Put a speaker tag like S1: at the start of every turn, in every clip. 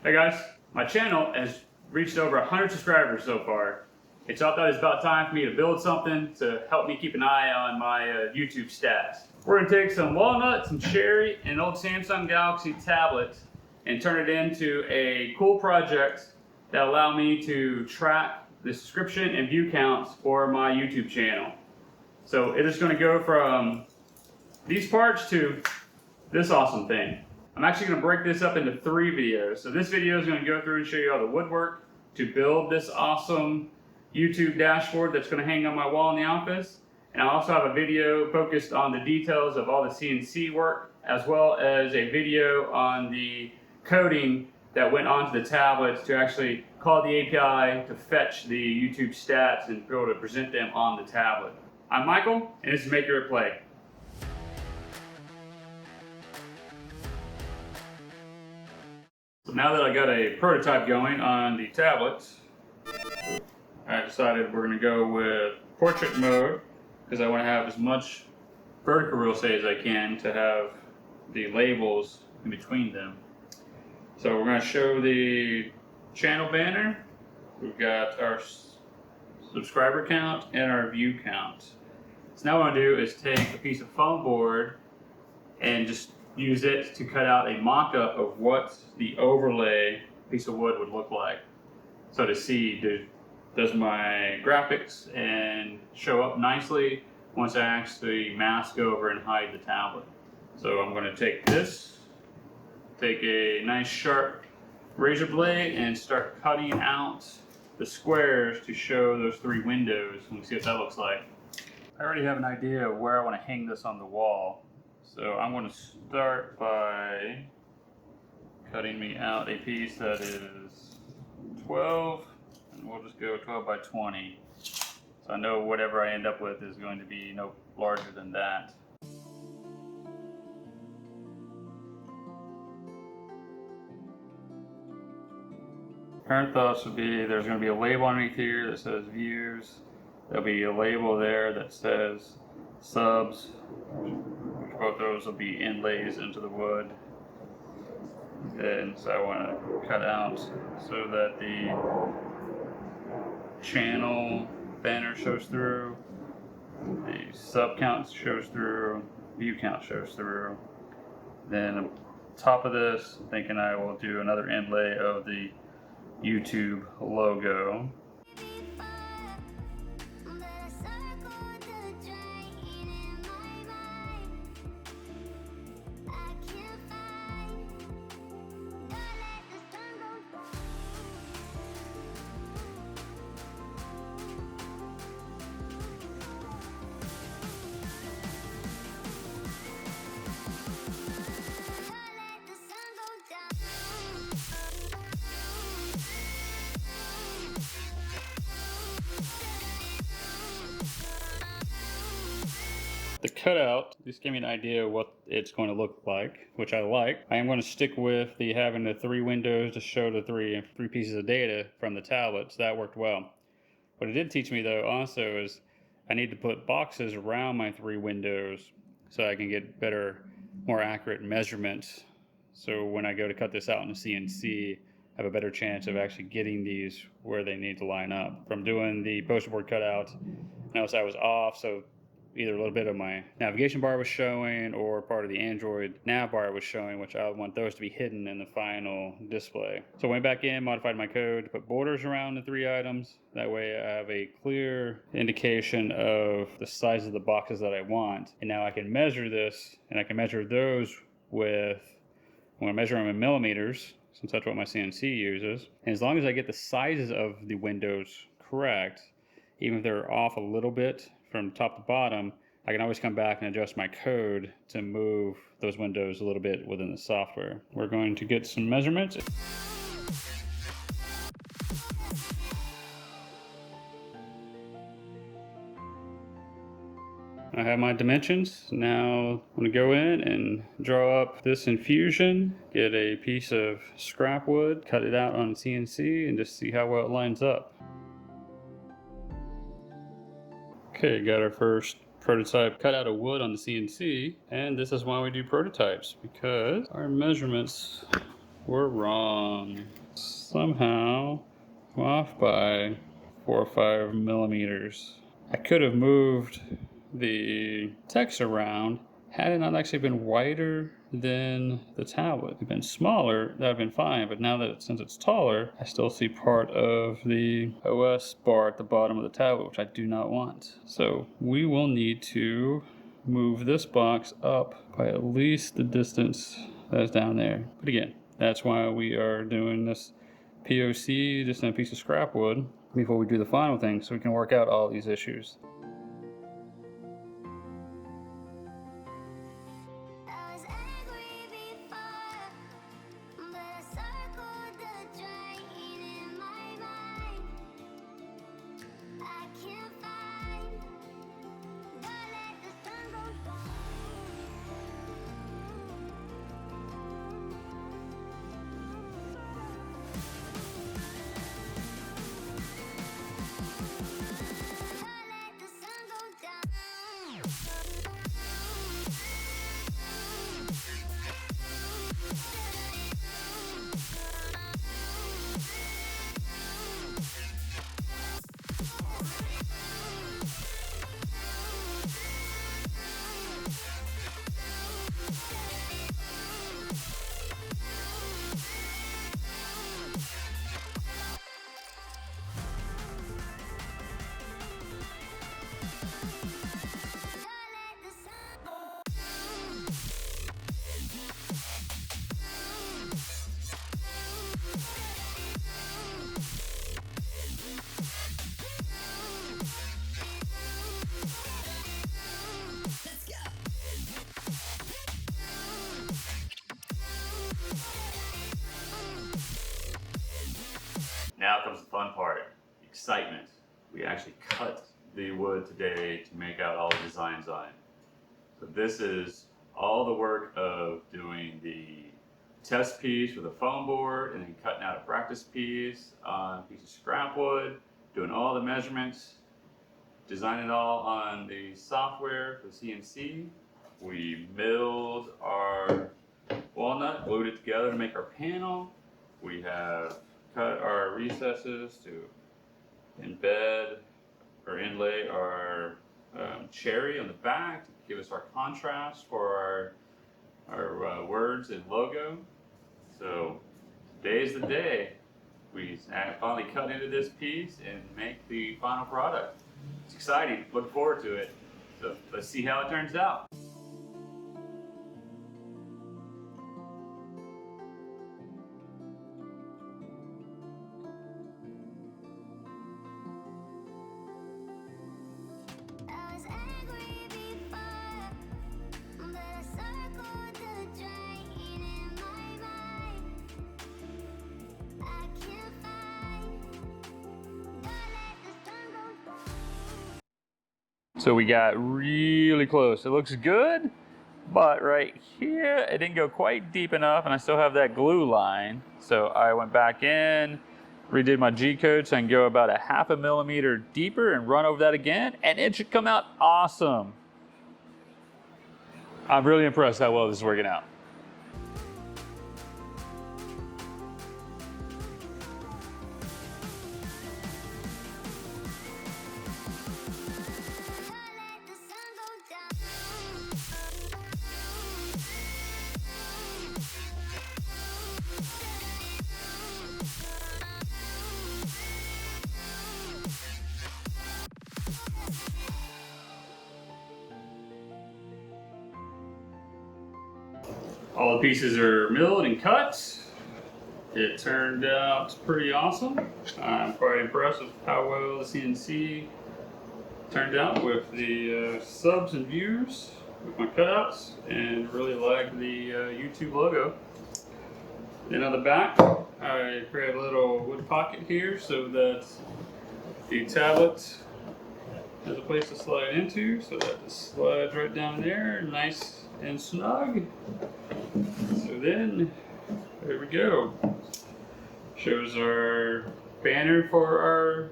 S1: Hey guys, my channel has reached over 100 subscribers so far. I thought it's about time for me to build something to help me keep an eye on my YouTube stats. We're going to take some Walnut, some Cherry, and an old Samsung Galaxy tablet and turn it into a cool project that allow me to track the subscription and view counts for my YouTube channel. So it is going to go from these parts to this awesome thing. I'm actually going to break this up into 3 videos. So this video is going to go through and show you all the woodwork to build this awesome YouTube dashboard that's going to hang on my wall in the office. And I also have a video focused on the details of all the CNC work, as well as a video on the coding that went onto the tablets to actually call the API to fetch the YouTube stats and be able to present them on the tablet. I'm Michael, and this is Make Your Play. So now that I got a prototype going on the tablet, I decided we're going to go with portrait mode because I want to have as much vertical real estate as I can to have the labels in between them. So we're going to show the channel banner. We've got our subscriber count and our view count. So now what I'm going to do is take a piece of foam board and just use it to cut out a mock-up of what the overlay piece of wood would look like. So to see, does my graphics and show up nicely once I actually mask over and hide the tablet. So I'm going to take this, take a nice sharp razor blade and start cutting out the squares to show those 3 windows. Let me see what that looks like. I already have an idea of where I want to hang this on the wall. So I'm going to start by cutting me out a piece that is 12, and we'll just go 12 by 20. So I know whatever I end up with is going to be no larger than that. Current thoughts would be there's going to be a label underneath here that says views. There'll be a label there that says subs. Both those will be inlays into the wood. And so I want to cut out so that the channel banner shows through, the sub count shows through, view count shows through. Then on top of this, I'm thinking I will do another inlay of the YouTube logo. The cutout just gave me an idea of what it's going to look like, which I like. I am going to stick with having the 3 windows to show the three pieces of data from the tablet, so that worked well. What it did teach me though also is I need to put boxes around my 3 windows so I can get better, more accurate measurements. So when I go to cut this out in the CNC, I have a better chance of actually getting these where they need to line up. From doing the poster board cutout, I noticed I was off, so either a little bit of my navigation bar was showing or part of the Android nav bar was showing, which I want those to be hidden in the final display. So I went back in, modified my code to put borders around the 3 items. That way I have a clear indication of the size of the boxes that I want. And now I can measure this, and I can measure those with, I'm going to measure them in millimeters, since that's what my CNC uses. And as long as I get the sizes of the windows correct, even if they're off a little bit from top to bottom, I can always come back and adjust my code to move those windows a little bit within the software. We're going to get some measurements. I have my dimensions. Now I'm going to go in and draw up this infusion, get a piece of scrap wood, cut it out on CNC, and just see how well it lines up. Okay, got our first prototype cut out of wood on the CNC, and this is why we do prototypes, because our measurements were wrong. Somehow I'm off by 4 or 5 millimeters. I could have moved the text around had it not actually been wider than the tablet. If it had been smaller, that would have been fine, but now that since it's taller, I still see part of the OS bar at the bottom of the tablet, which I do not want. So we will need to move this box up by at least the distance that's down there. But again, that's why we are doing this POC, just in a piece of scrap wood, before we do the final thing, so we can work out all these issues. Now comes the fun part, excitement. We actually cut the wood today to make out all the designs on it. So this is all the work of doing the test piece with a foam board and then cutting out a practice piece on a piece of scrap wood, doing all the measurements, designing it all on the software for CNC. We milled our walnut, glued it together to make our panel. We have cut our recesses to embed or inlay our cherry on the back to give us our contrast for our words and logo. So today's the day. We finally cut into this piece and make the final product. It's exciting, look forward to it. So let's see how it turns out. So we got really close. It looks good, but right here, it didn't go quite deep enough and I still have that glue line. So I went back in, redid my G-code so I can go about 1/2 millimeter deeper and run over that again, and it should come out awesome. I'm really impressed how well this is working out. All the pieces are milled and cut. It turned out pretty awesome. I'm quite impressed with how well the CNC turned out with the subs and views, with my cutouts, and really like the YouTube logo. Then on the back, I created a little wood pocket here so that the tablet has a place to slide into, so that it slides right down there, nice and snug. So then, there we go. Shows our banner for our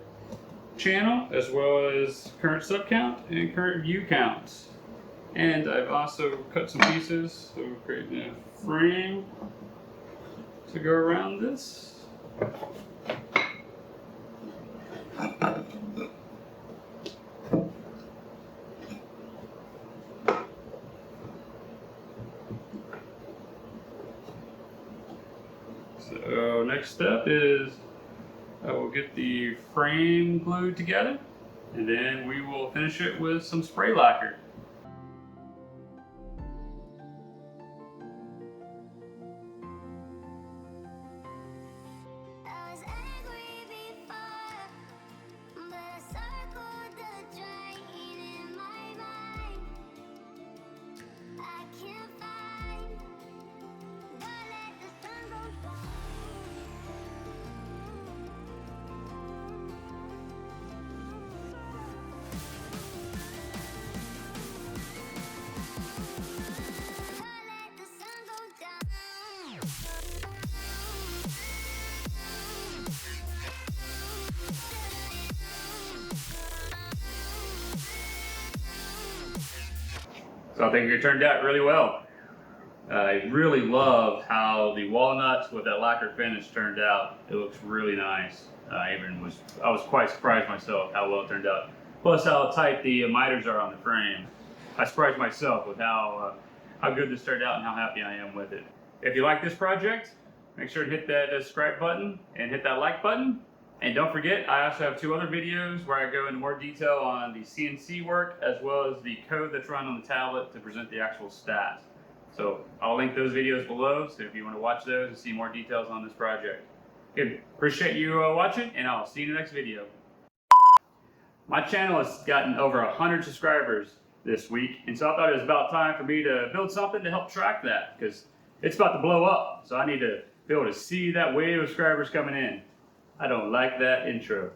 S1: channel, as well as current sub count and current view counts. And I've also cut some pieces, so we're creating a frame to go around this. So next step is I will get the frame glued together, and then we will finish it with some spray lacquer. So I think it turned out really well. I really love how the walnuts with that lacquer finish turned out. It looks really nice. I was quite surprised myself how well it turned out. Plus how tight the miters are on the frame. I surprised myself with how good this turned out and how happy I am with it. If you like this project, make sure to hit that subscribe button and hit that like button. And don't forget, I also have 2 other videos where I go into more detail on the CNC work as well as the code that's run on the tablet to present the actual stats. So I'll link those videos below, so if you want to watch those and see more details on this project. Good. Appreciate you watching, and I'll see you in the next video. My channel has gotten over 100 subscribers this week, and so I thought it was about time for me to build something to help track that, because it's about to blow up. So I need to be able to see that wave of subscribers coming in. I don't like that intro.